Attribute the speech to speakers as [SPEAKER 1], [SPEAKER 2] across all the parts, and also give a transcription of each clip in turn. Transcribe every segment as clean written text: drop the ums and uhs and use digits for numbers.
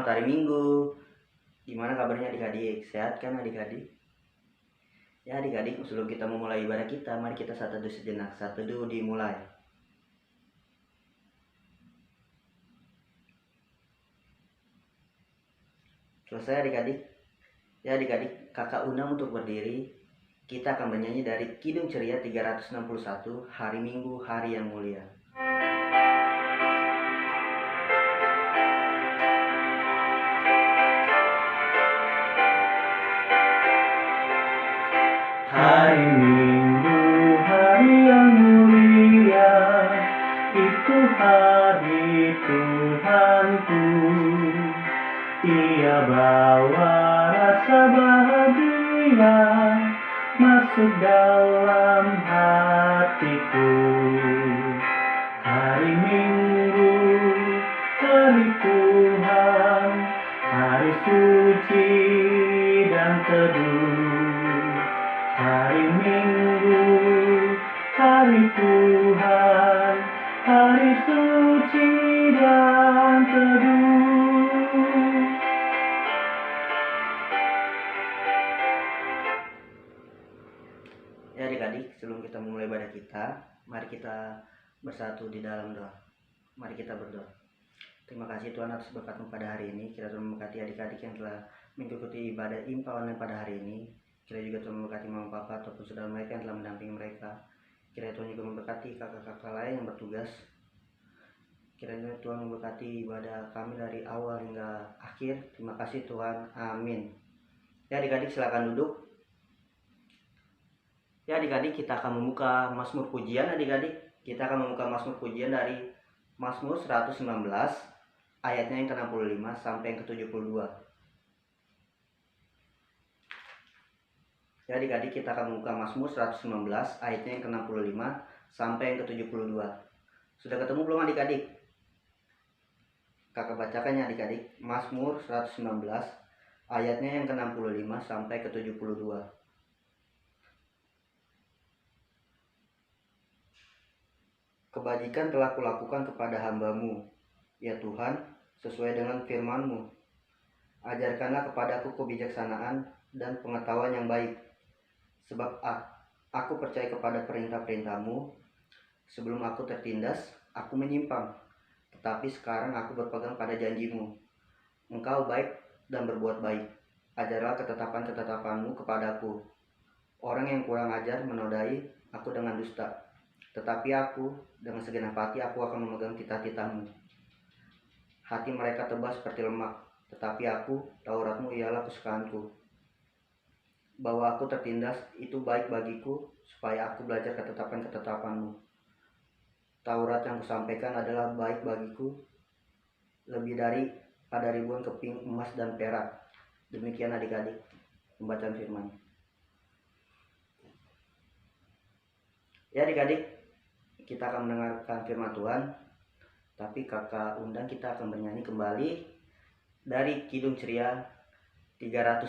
[SPEAKER 1] Selamat hari Minggu. Gimana kabarnya adik-adik? Sehat kan adik-adik? Ya adik-adik, sebelum kita memulai ibadah kita, mari kita saat teduh sejenak. Saat teduh dimulai. Selesai adik-adik? Ya adik-adik, kakak undang untuk berdiri. Kita akan bernyanyi dari Kidung Ceria 361, Hari Minggu, Hari yang Mulia. Hari Minggu, hari yang mulia, itu hari Tuhanku. Ia bawa rasa bahagia masuk dalam hatiku. Hari Minggu, hari Tuhan, hari suci dan teduh. Hari Minggu, hari Tuhan, hari suci dan teduh. Ya adik-adik, sebelum kita memulai ibadah kita, mari kita bersatu di dalam doa. Mari kita berdoa. Terima kasih Tuhan atas berkat-Mu pada hari ini. Kiranya Tuhan memberkati adik-adik yang telah mengikuti ibadah IMPA online pada hari ini. Kiranya juga Tuhan memberkati mama papa ataupun saudara mereka yang telah mendampingi mereka. Kiranya Tuhan juga memberkati kakak-kakak lain yang bertugas. Kiranya Tuhan memberkati ibadah kami dari awal hingga akhir. Terima kasih Tuhan. Amin. Ya adik-adik silakan duduk. Ya adik-adik, kita akan membuka Mazmur Pujian adik-adik. Kita akan membuka Mazmur Pujian dari Mazmur 119 ayatnya yang ke-65 sampai yang ke-72. Ya adik-adik, kita akan membuka Mazmur 119 ayatnya yang ke-65 sampai yang ke-72. Sudah ketemu belum adik-adik? Kakak bacakannya adik-adik. Mazmur 119 ayatnya yang ke-65 sampai ke-72. Kebajikan telah kulakukan kepada hamba-Mu, ya Tuhan, sesuai dengan firman-Mu. Ajarkanlah kepadaku kebijaksanaan dan pengetahuan yang baik, sebab aku percaya kepada perintah-perintah-Mu. Sebelum aku tertindas, aku menyimpang, tetapi sekarang aku berpegang pada janji-Mu. Engkau baik dan berbuat baik. Ajarlah ketetapan-ketetapan-Mu kepadaku. Orang yang kurang ajar menodai aku dengan dusta. Tetapi aku, dengan segenap hati, aku akan memegang titah-titah-Mu. Hati mereka tebas seperti lemak, tetapi aku, Taurat-Mu ialah kesukaanku. Bahwa aku tertindas, itu baik bagiku, supaya aku belajar ketetapan-ketetapan-Mu. Taurat yang kusampaikan adalah baik bagiku, lebih pada ribuan keping emas dan perak. Demikian adik-adik, pembacaan firman. Ya adik-adik, kita akan mendengarkan firman Tuhan, tapi kakak undang kita akan bernyanyi kembali dari Kidung Ceria 309,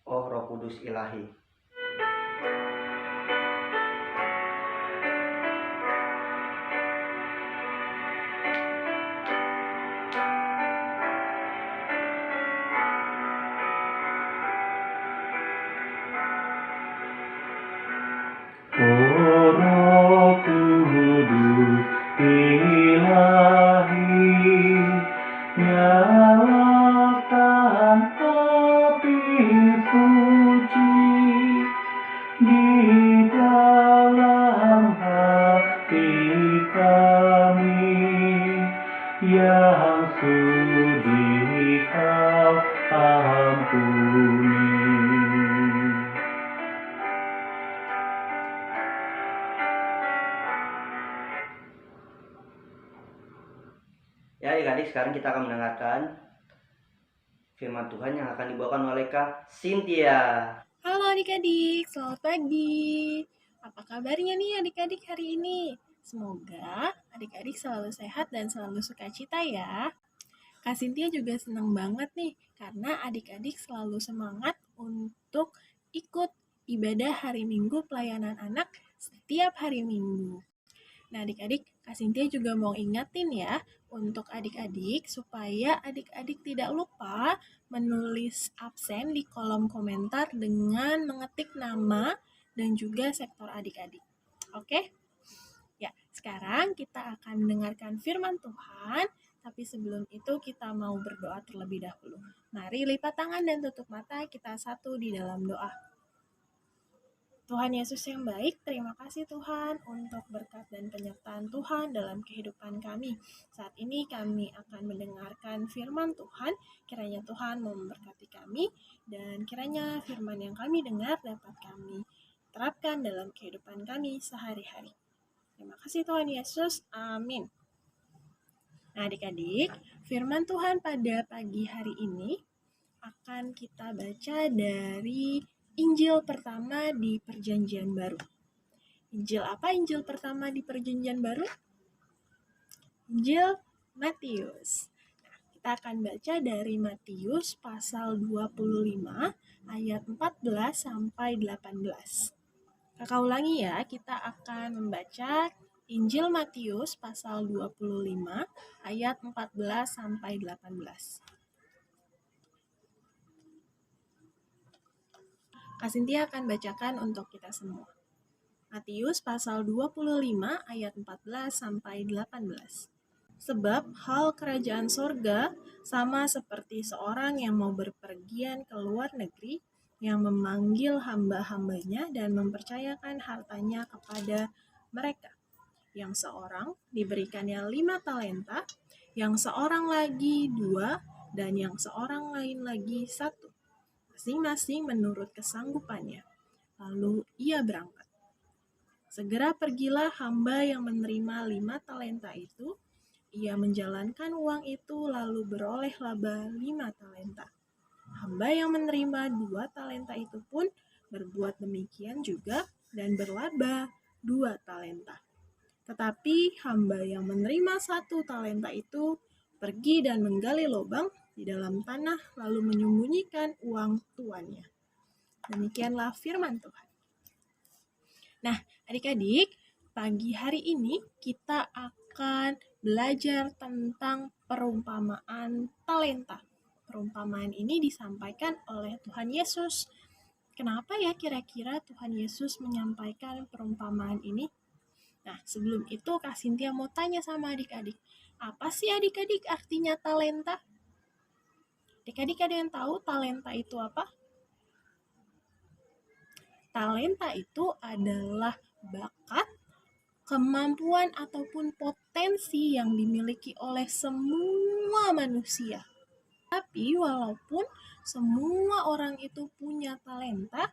[SPEAKER 1] Oh Roh Kudus Ilahi. Ya adik-adik, sekarang kita akan mendengarkan firman Tuhan yang akan dibawakan oleh Kak Cynthia.
[SPEAKER 2] Halo adik-adik, selamat pagi. Apa kabarnya nih adik-adik hari ini? Semoga adik-adik selalu sehat dan selalu sukacita ya. Kak Cynthia juga senang banget nih karena adik-adik selalu semangat untuk ikut ibadah hari Minggu pelayanan anak setiap hari Minggu. Nah, adik-adik, Kak Sintia juga mau ingatin ya untuk adik-adik supaya adik-adik tidak lupa menulis absen di kolom komentar dengan mengetik nama dan juga sektor adik-adik. Oke? Ya, sekarang kita akan mendengarkan firman Tuhan, tapi sebelum itu kita mau berdoa terlebih dahulu. Mari lipat tangan dan tutup mata, kita satu di dalam doa. Tuhan Yesus yang baik, terima kasih Tuhan untuk berkat dan penyertaan Tuhan dalam kehidupan kami. Saat ini kami akan mendengarkan firman Tuhan, kiranya Tuhan memberkati kami, dan kiranya firman yang kami dengar dapat kami terapkan dalam kehidupan kami sehari-hari. Terima kasih Tuhan Yesus, amin. Nah adik-adik, firman Tuhan pada pagi hari ini akan kita baca dari Injil pertama di Perjanjian Baru. Injil apa Injil pertama di Perjanjian Baru? Injil Matius. Nah, kita akan baca dari Matius pasal 25 ayat 14 sampai 18. Kakak ulangi ya, kita akan membaca Injil Matius pasal 25 ayat 14 sampai 18. Kak Sintia akan bacakan untuk kita semua. Matius pasal 25 ayat 14 sampai 18. Sebab hal kerajaan sorga sama seperti seorang yang mau berpergian ke luar negeri, yang memanggil hamba-hambanya dan mempercayakan hartanya kepada mereka. Yang seorang diberikannya 5 talenta, yang seorang lagi 2, dan yang seorang lain lagi 1. Masing-masing menurut kesanggupannya. Lalu ia berangkat. Segera pergilah hamba yang menerima 5 talenta itu. Ia menjalankan uang itu lalu beroleh laba 5 talenta. Hamba yang menerima 2 talenta itu pun berbuat demikian juga dan berlaba 2 talenta. Tetapi hamba yang menerima 1 talenta itu pergi dan menggali lubang di dalam tanah lalu menyembunyikan uang tuannya. Demikianlah firman Tuhan. Nah, adik-adik, pagi hari ini kita akan belajar tentang perumpamaan talenta. Perumpamaan ini disampaikan oleh Tuhan Yesus. Kenapa ya kira-kira Tuhan Yesus menyampaikan perumpamaan ini? Nah, sebelum itu Kak Sintia mau tanya sama adik-adik. Apa sih adik-adik artinya talenta? Adik-adik ada yang tahu talenta itu apa? Talenta itu adalah bakat, kemampuan ataupun potensi yang dimiliki oleh semua manusia. Tapi walaupun semua orang itu punya talenta,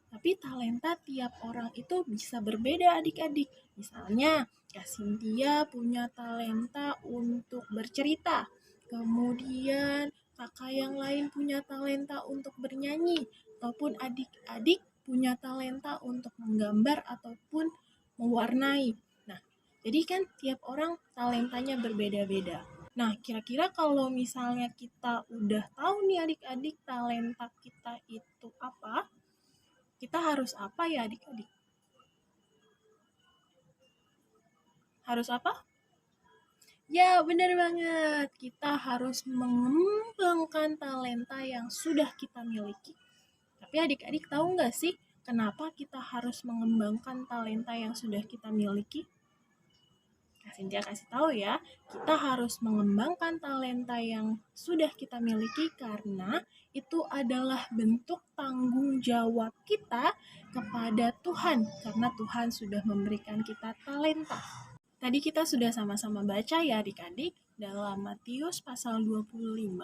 [SPEAKER 2] tapi talenta tiap orang itu bisa berbeda adik-adik. Misalnya, Kak Sintia punya talenta untuk bercerita. Kemudian kakak yang lain punya talenta untuk bernyanyi. Ataupun adik-adik punya talenta untuk menggambar ataupun mewarnai. Nah, jadi kan tiap orang talentanya berbeda-beda. Nah, kira-kira kalau misalnya kita udah tahu nih adik-adik talenta kita itu apa, kita harus apa ya adik-adik? Harus apa? Ya, benar banget. Kita harus mengembangkan talenta yang sudah kita miliki. Tapi adik-adik tahu nggak sih kenapa kita harus mengembangkan talenta yang sudah kita miliki? Kak Sintia kasih tahu ya, kita harus mengembangkan talenta yang sudah kita miliki karena itu adalah bentuk tanggung jawab kita kepada Tuhan, karena Tuhan sudah memberikan kita talenta. Tadi kita sudah sama-sama baca ya adik-adik dalam Matius pasal 25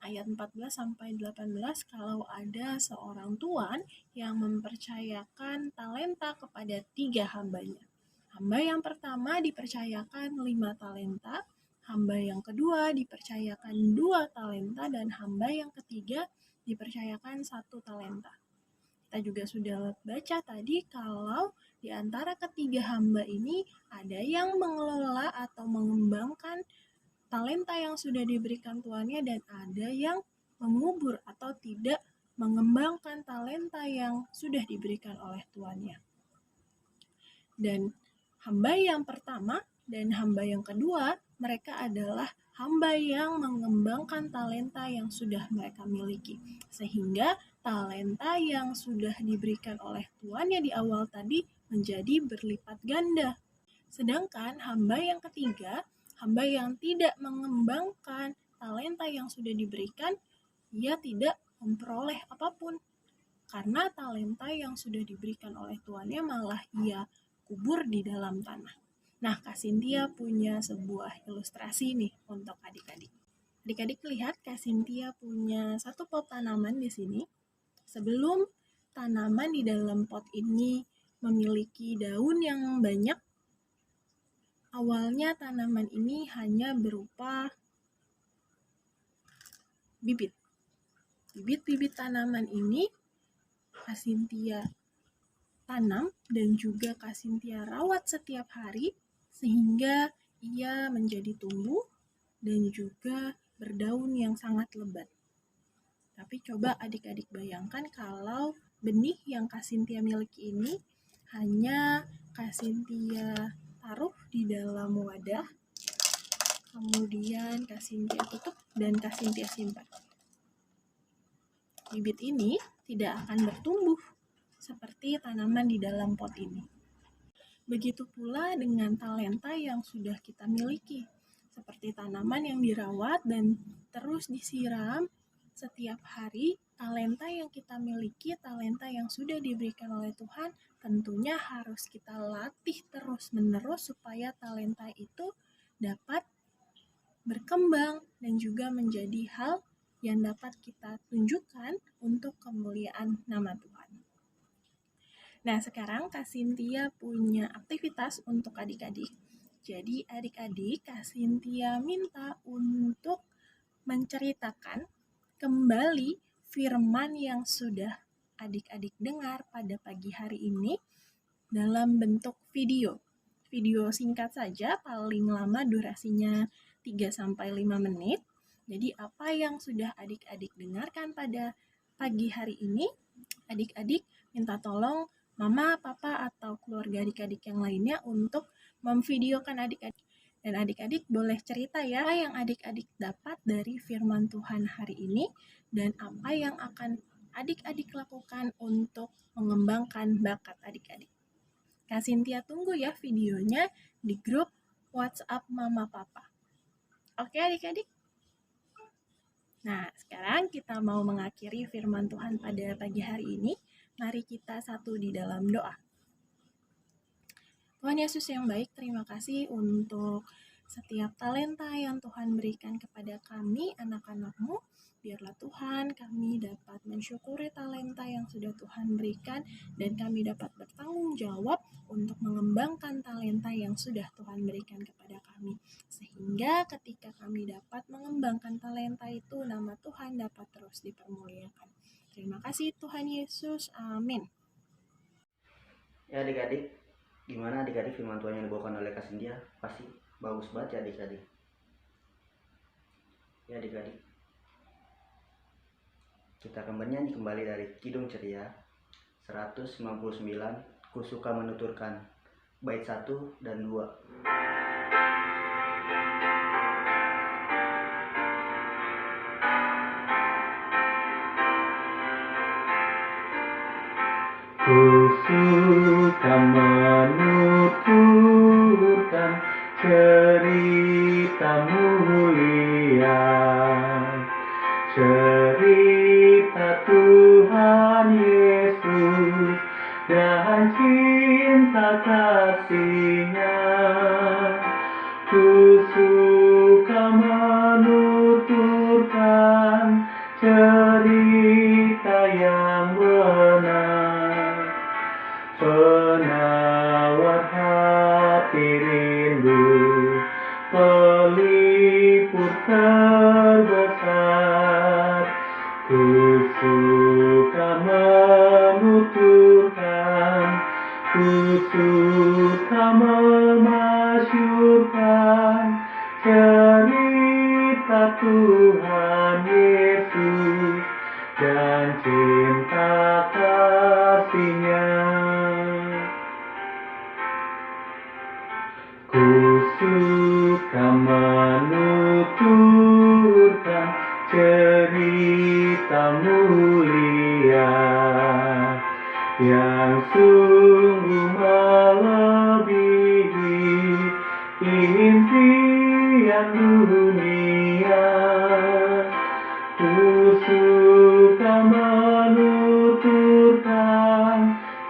[SPEAKER 2] ayat 14 sampai 18 kalau ada seorang tuan yang mempercayakan talenta kepada 3 hambanya. Hamba yang pertama dipercayakan 5 talenta, hamba yang kedua dipercayakan 2 talenta, dan hamba yang ketiga dipercayakan 1 talenta. Kita juga sudah baca tadi kalau di antara ketiga hamba ini ada yang mengelola atau mengembangkan talenta yang sudah diberikan tuannya dan ada yang mengubur atau tidak mengembangkan talenta yang sudah diberikan oleh tuannya. Dan Hamba yang pertama dan hamba yang kedua, mereka adalah hamba yang mengembangkan talenta yang sudah mereka miliki. Sehingga talenta yang sudah diberikan oleh tuannya di awal tadi menjadi berlipat ganda. Sedangkan hamba yang ketiga, hamba yang tidak mengembangkan talenta yang sudah diberikan, ia tidak memperoleh apapun. Karena talenta yang sudah diberikan oleh tuannya malah ia kubur di dalam tanah. Nah, Kak Cynthia punya sebuah ilustrasi nih untuk adik-adik. Adik-adik lihat Kak Cynthia punya satu pot tanaman di sini. Sebelum tanaman di dalam pot ini memiliki daun yang banyak, awalnya tanaman ini hanya berupa bibit. Bibit-bibit tanaman ini Kak Cynthia tanam dan juga Kak Cynthia rawat setiap hari sehingga ia menjadi tumbuh dan juga berdaun yang sangat lebat. Tapi coba adik-adik bayangkan kalau benih yang Kak Cynthia miliki ini hanya Kak Cynthia taruh di dalam wadah, kemudian Kak Cynthia tutup dan Kak Cynthia simpan. Bibit ini tidak akan bertumbuh seperti tanaman di dalam pot ini. Begitu pula dengan talenta yang sudah kita miliki, seperti tanaman yang dirawat dan terus disiram setiap hari. Talenta yang kita miliki, talenta yang sudah diberikan oleh Tuhan, tentunya harus kita latih terus-menerus supaya talenta itu dapat berkembang dan juga menjadi hal yang dapat kita tunjukkan untuk kemuliaan nama Tuhan. Nah, sekarang Kak Cynthia punya aktivitas untuk adik-adik. Jadi, adik-adik, Kak Cynthia minta untuk menceritakan kembali firman yang sudah adik-adik dengar pada pagi hari ini dalam bentuk video. Video singkat saja, paling lama durasinya 3-5 menit. Jadi, apa yang sudah adik-adik dengarkan pada pagi hari ini, adik-adik minta tolong Mama, Papa, atau keluarga adik-adik yang lainnya untuk memvideokan adik-adik. Dan adik-adik boleh cerita ya, apa yang adik-adik dapat dari firman Tuhan hari ini, dan apa yang akan adik-adik lakukan untuk mengembangkan bakat adik-adik. Kak Cynthia tunggu ya videonya di grup WhatsApp Mama Papa. Oke adik-adik? Nah, sekarang kita mau mengakhiri firman Tuhan pada pagi hari ini. Mari kita satu di dalam doa. Tuhan Yesus yang baik, terima kasih untuk setiap talenta yang Tuhan berikan kepada kami, anak-anak-Mu. Biarlah Tuhan kami dapat mensyukuri talenta yang sudah Tuhan berikan dan kami dapat bertanggung jawab untuk mengembangkan talenta yang sudah Tuhan berikan kepada kami. Sehingga ketika kami dapat mengembangkan talenta itu, nama Tuhan dapat terus dipermuliakan. Terima kasih Tuhan Yesus. Amin.
[SPEAKER 1] Ya adik-adik, gimana adik-adik firman Tuhan yang dibawakan oleh Kak Cynthia? Pasti bagus banget ya adik-adik. Ya adik-adik, kita akan bernyanyi kembali dari Kidung Ceria 159, Ku Suka Menuturkan, bait 1 dan 2.
[SPEAKER 3] Ku suka menuturkan cerita mulia, cerita Tuhan Yesus dan cinta kasih-Nya. Ku suka menuturkan cerita yang benar, penawar hati rindu, pelipur terbesar. Ku suka menuturkan, ku suka memasyurkan cerita Tuhan Yesus dan cinta kasih-Nya. suka menuturkan cerita mulia yang sungguh melebihi impian dunia. Ku suka menuturkan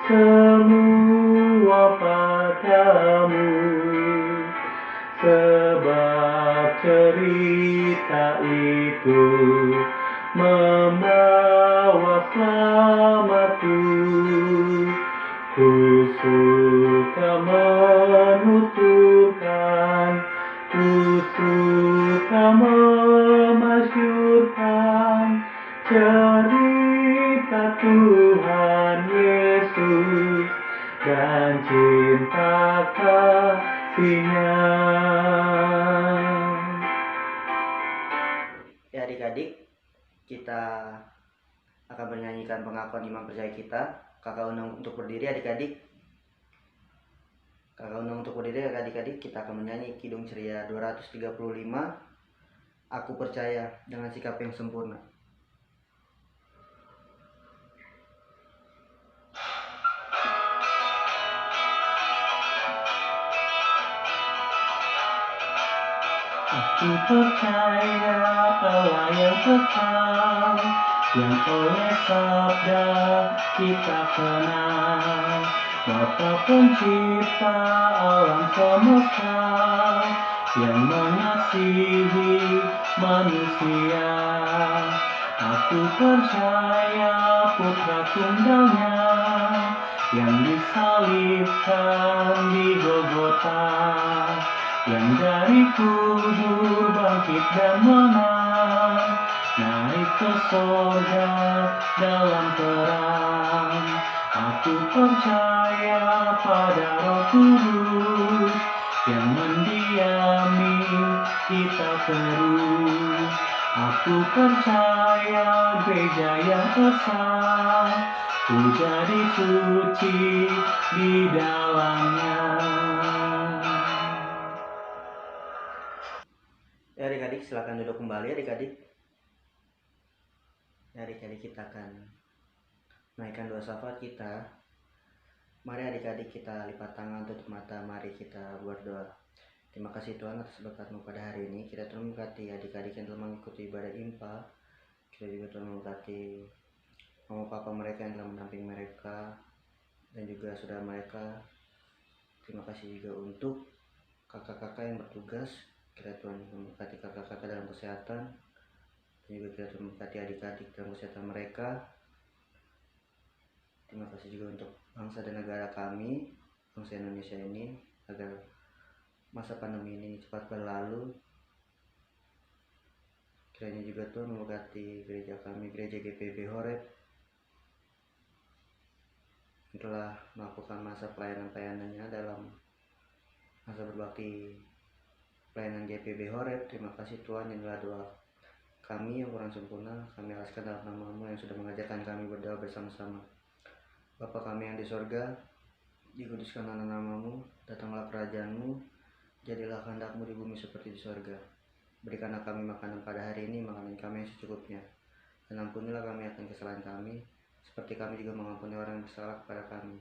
[SPEAKER 3] semua padamu, sebab cerita itu membawa selamatku. Ku suka menuturkan, ku suka memasyurkan cerita Tuhan Yesus dan cinta kasih-Nya.
[SPEAKER 1] Ya adik-adik, kita akan menyanyikan pengakuan iman percaya kita. Kakak undang untuk berdiri adik-adik. Adik-adik, kita akan menyanyi Kidung Ceria 235, Aku Percaya dengan Sikap yang Sempurna.
[SPEAKER 3] Aku percaya Allah yang kekal, yang oleh sabda kita kenal, Bapa pencipta alam semesta, yang mengasihi manusia. Aku percaya Putra Tunggalnya yang disalibkan di Golgota, yang dari kubur bangkit dan menang, naik ke sorga dalam terang. Aku percaya pada Roh Kudus yang mendiami kita terus. Aku percaya gereja yang esa, ku jadi suci di dalamnya.
[SPEAKER 1] Ya adik-adik, silakan duduk kembali adik-adik. Ya adik-adik, kita akan naikkan doa syafaat kita. Mari adik-adik kita lipat tangan, tutup mata, mari kita berdoa. Terima kasih Tuhan atas berkat-Mu pada hari ini. Kita Tuhan memberkati adik-adik yang telah mengikuti ibadah IMPA. Kita juga Tuhan memberkati mama papa mereka yang telah mendampingi mereka dan juga saudara mereka. Terima kasih juga untuk kakak-kakak yang bertugas. Kita Tuhan memberkati kakak-kakak dalam kesehatan, dan juga kita Tuhan memberkati adik-adik dalam kesehatan mereka. Terima kasih juga untuk bangsa dan negara kami, bangsa Indonesia ini, agar masa pandemi ini cepat berlalu. Kiranya juga Tuhan memberkati gereja kami, gereja GPB Horeb, yang telah melakukan masa pelayanan-pelayanannya dalam masa berbakti pelayanan GPB Horeb. Terima kasih Tuhan, inilah doa kami yang kurang sempurna, kami alaskan dalam nama-Mu yang sudah mengajarkan kami berdoa bersama-sama. Bapa kami yang di sorga, dikuduskanlah nama-Mu, datanglah kerajaan-Mu, jadilah kehendak-Mu di bumi seperti di sorga. Berikanlah kami makanan pada hari ini, makanan kami yang secukupnya, dan ampunilah kami akan kesalahan kami, seperti kami juga mengampuni orang yang bersalah kepada kami.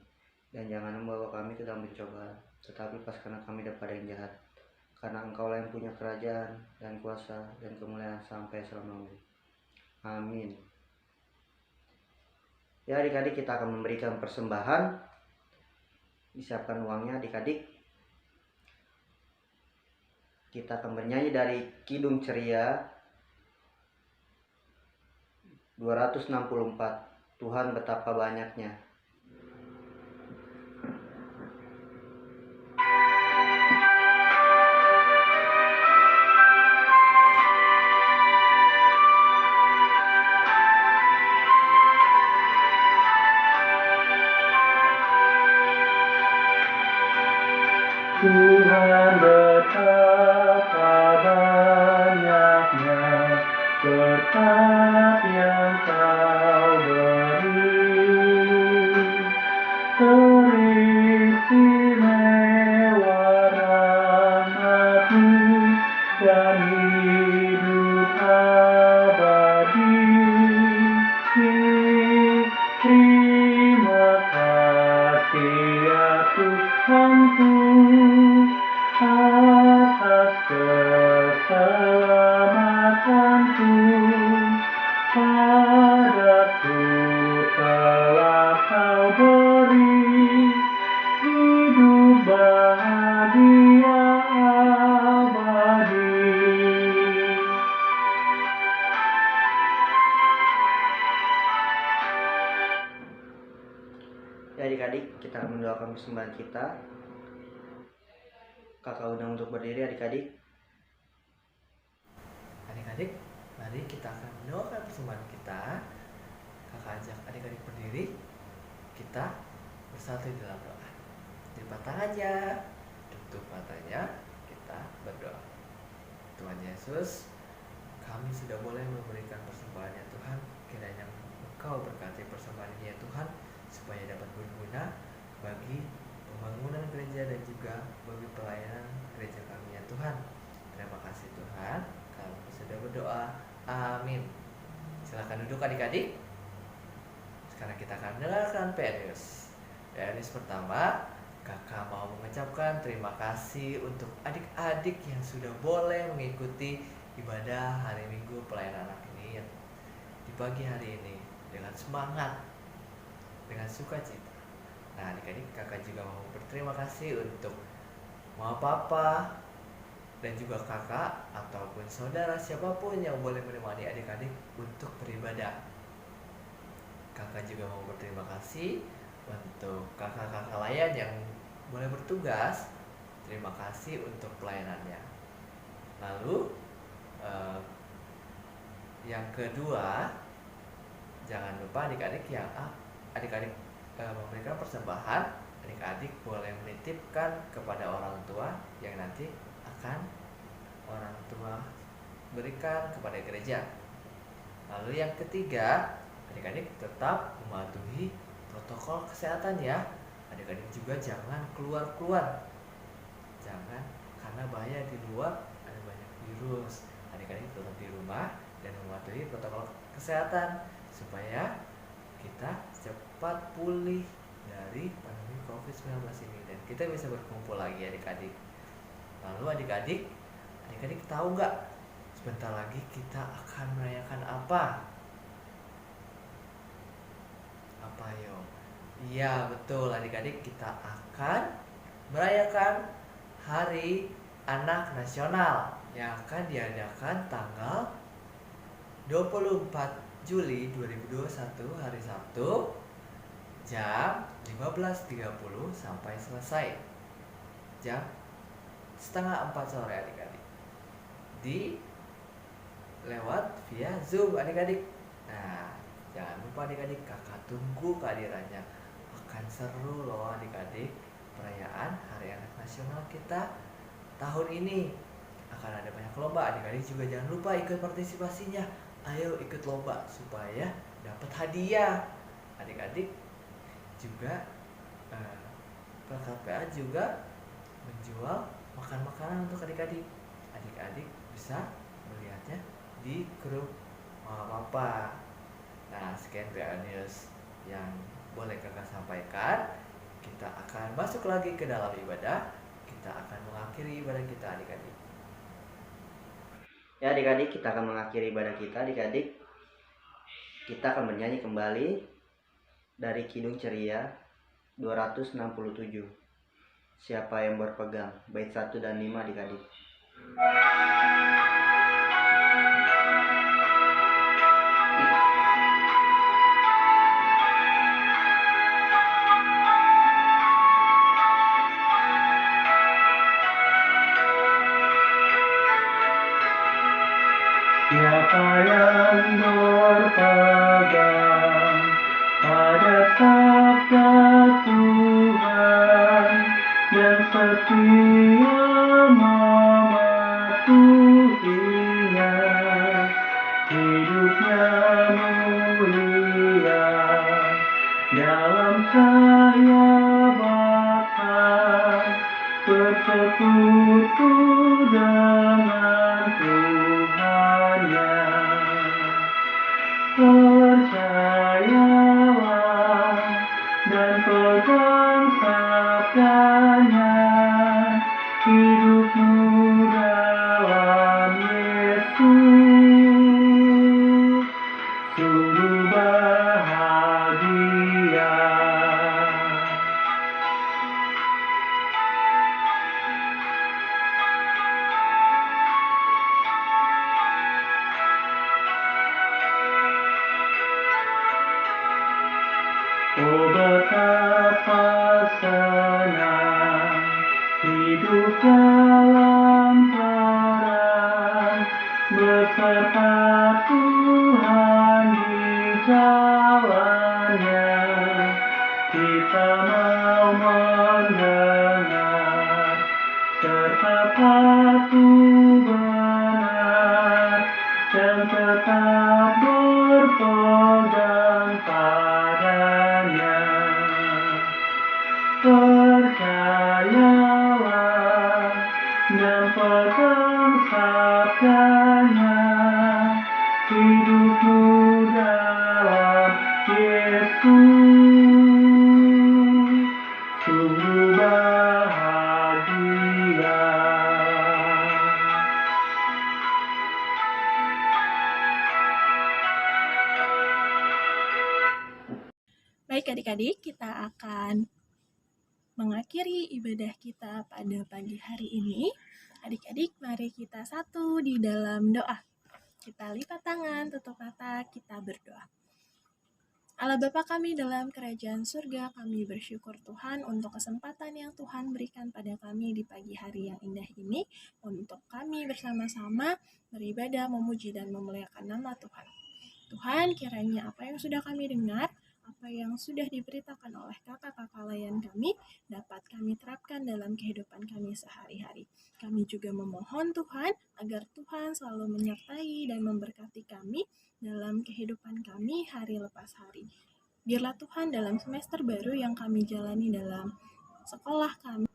[SPEAKER 1] Dan jangan membawa kami ke dalam pencobaan, tetapi lepaskanlah kami daripada yang jahat. Karena Engkaulah yang punya kerajaan dan kuasa dan kemuliaan sampai selama-lamanya. Amin. Ya adik-adik, kita akan memberikan persembahan. Disiapkan uangnya adik-adik. Kita akan bernyanyi dari Kidung Ceria 264, Tuhan betapa banyaknya.
[SPEAKER 3] Tuhan betapa banyaknya berkat yang Kau beri, teristimewa rahmat Ya Tuhanku, atas keselamatanku, padaku telah Kau beri hidup bahagia abadi.
[SPEAKER 1] Ya adik-adik, kita akan mendoakan persembahan kita. Kakak undang untuk berdiri adik-adik.
[SPEAKER 4] Adik-adik, mari kita akan mendoakan persembahan kita. Kakak ajak adik-adik berdiri. Kita bersatu dalam doa. Lipat tangannya, tutup matanya, kita berdoa. Tuhan Yesus, kami sudah boleh memberikan persembahan ya Tuhan. Kiranya Engkau berkati persembahan ini ya Tuhan, supaya dapat berguna bagi pembangunan gereja dan juga bagi pelayanan gereja kami ya Tuhan. Terima kasih Tuhan, kami sudah berdoa. Amin. Silakan duduk adik-adik. Sekarang kita akan mendengarkan PNS. PNS pertama, kakak mau mengucapkan terima kasih untuk adik-adik yang sudah boleh mengikuti ibadah hari Minggu pelayanan anak ini di pagi hari ini dengan semangat, dengan sukacita. Nah adik-adik, kakak juga mau berterima kasih untuk mama papa dan juga kakak ataupun saudara siapapun yang boleh menemani adik-adik untuk beribadah. Kakak juga mau berterima kasih untuk kakak-kakak layan yang boleh bertugas. Terima kasih untuk pelayanannya. Lalu yang kedua, jangan lupa adik-adik yang memberikan persembahan, adik-adik boleh menitipkan kepada orang tua yang nanti akan orang tua berikan kepada gereja. Lalu yang ketiga, adik-adik tetap mematuhi protokol kesehatan ya. Adik-adik juga jangan keluar-keluar. Jangan, karena bahaya di luar, ada banyak virus. Adik-adik tetap di rumah dan mematuhi protokol kesehatan supaya kita cepat pulih dari pandemi COVID-19 ini dan kita bisa berkumpul lagi adik-adik. Lalu adik-adik tahu nggak sebentar lagi kita akan merayakan apa? Apa yo? Iya betul adik-adik, kita akan merayakan Hari Anak Nasional yang akan diadakan tanggal 24 Juli 2021 hari Sabtu jam 15.30 sampai selesai jam 3:30 sore adik-adik, di lewat via Zoom adik-adik. Nah jangan lupa adik-adik, kakak tunggu kehadirannya. Akan seru loh adik-adik, perayaan Hari Anak Nasional kita tahun ini. Akan ada banyak lomba, adik-adik juga jangan lupa ikut partisipasinya. Ayo ikut lomba supaya dapat hadiah. Adik-adik juga PKPA juga menjual makan-makanan untuk adik-adik. Adik-adik bisa melihatnya di grup mama papa. Nah sekian PA News yang boleh kakak sampaikan. Kita akan masuk lagi ke dalam ibadah. Kita akan mengakhiri ibadah kita adik-adik.
[SPEAKER 1] Ya adik-adik, kita akan mengakhiri ibadah kita adik-adik. Kita akan bernyanyi kembali dari Kidung Ceria 267. Siapa yang berpegang, bait 1 dan 5 adik-adik.
[SPEAKER 3] Siapa yang berpegang pada sabda Tuhan dan setia mematuhinya, hidupnya mulia dalam sahabatan, bersekutu dengan Tuhannya. Percayalah dan pegang sabdanya, hidupmu dalam Yesus sungguh bahagia. Oh betapa senang hidup dalam terang, beserta Tuhan di jalannya. Kita mau mendengar serta patuh benar dan tetap berpegang padanya. Percayalah dan pegang sabdanya, hidupmu dalam Yesus sungguh bahagia.
[SPEAKER 2] Baik adik-adik, kita akan mengakhiri ibadah kita pada pagi hari ini. Adik-adik, mari kita satu di dalam doa. Kita lipat tangan, tutup mata, kita berdoa. Allah Bapa kami dalam kerajaan surga, kami bersyukur Tuhan untuk kesempatan yang Tuhan berikan pada kami di pagi hari yang indah ini, untuk kami bersama-sama beribadah, memuji, dan memuliakan nama Tuhan. Tuhan, kiranya apa yang sudah kami dengar, apa yang sudah diberitakan oleh kakak-kakak layan kami, dapat kami terapkan dalam kehidupan kami sehari-hari. Kami juga memohon Tuhan, agar Tuhan selalu menyertai dan memberkati kami dalam kehidupan kami hari lepas hari. Biarlah Tuhan dalam semester baru yang kami jalani dalam sekolah kami,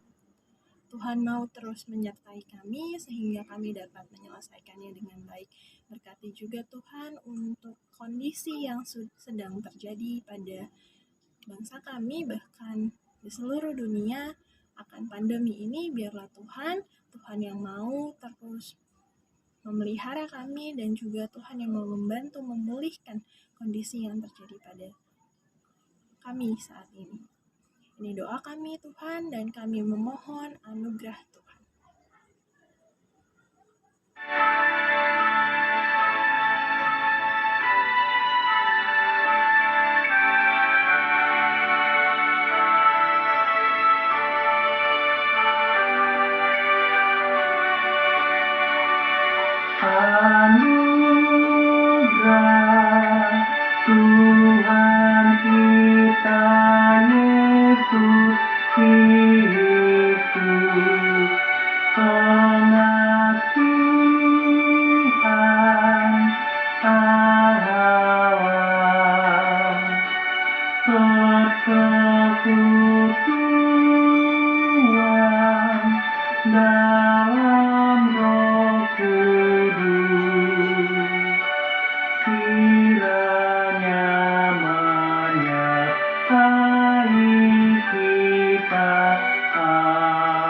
[SPEAKER 2] Tuhan mau terus menyertai kami sehingga kami dapat menyelesaikannya dengan baik. Berkati juga Tuhan untuk kondisi yang sedang terjadi pada bangsa kami, bahkan di seluruh dunia akan pandemi ini. Biarlah Tuhan yang mau terus memelihara kami, dan juga Tuhan yang mau membantu memulihkan kondisi yang terjadi pada kami saat ini. Ini doa kami Tuhan, dan kami memohon anugerah Tuhan.
[SPEAKER 3] Anugerah Tuhan kita Yesus Kristus, pengasihan Allah, persekutuan dalam Roh Kudus, kiranya menyertai kita. Amin.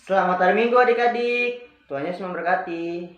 [SPEAKER 1] Selamat hari Minggu adik-adik. Tuhan Yesus memberkati.